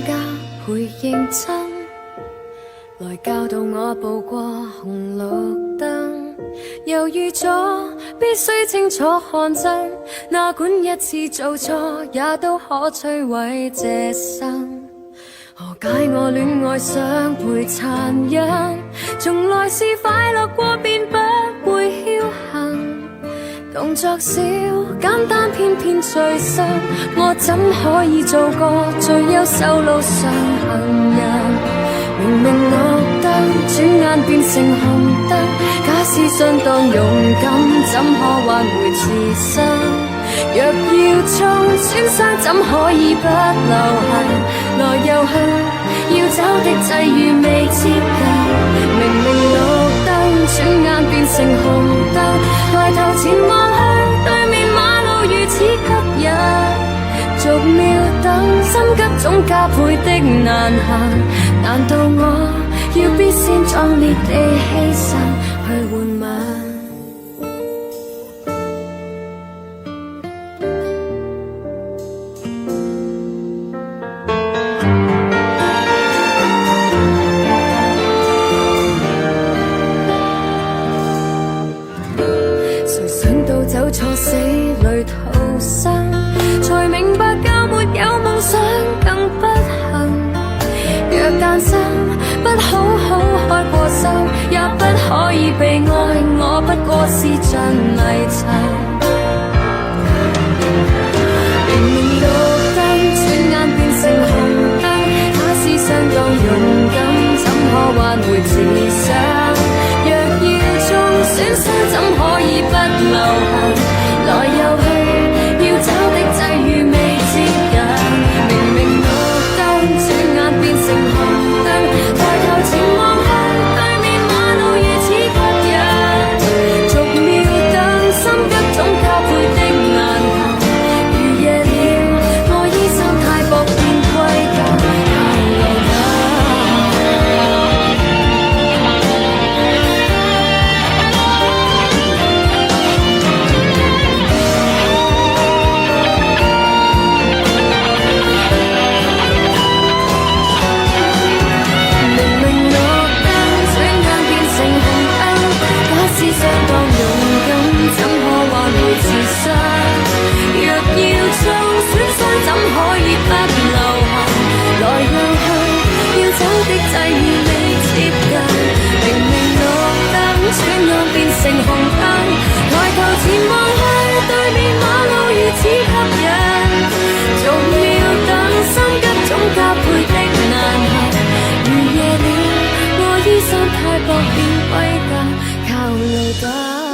加倍認真，來教導我步過紅綠燈。猶豫咗，必須清楚看真，哪管一次做錯，也都可摧毀這生。何解我戀愛想倍殘忍？從來是快樂過便不會僥倖。動作小簡單，偏偏最深。我怎可以做個最優秀路上行人？明明綠燈，轉眼變成紅燈。假使相當勇敢，怎可挽回自身？若要衝損傷，怎可以不留痕？來又去，要走的際遇未接近。明明綠燈，轉眼變成紅燈。抬頭前望去，對面馬路如此吸引。逐秒等，心急總加倍的難行。難道我要必先壯烈地犧牲去換吻？誰想到走錯死裏逃生，才明白較沒有夢想更不幸。若誕生不好好開過心，也不可以被愛，我不過是像泥塵。明明綠燈，轉眼變成紅燈。假使相當勇敢，怎可挽回自身？若要衝損傷，怎可以不留痕？來又去，要走的際遇未接近。明明綠燈，轉眼變成紅燈。抬頭前望去，對面馬路如此吸引。逐秒等，心急總加倍的難行。如夜了，我衣衫太薄便歸家，靠路燈。相當勇敢，怎可挽回自身？若要衝損傷，怎可以不留痕？來又去，要走的際遇未接近。明明綠燈，轉眼變成紅燈。抬頭前望去，對面馬路如此吸引。逐秒等，心急總加倍的難行。如夜了，我衣衫太薄便歸家，靠路燈。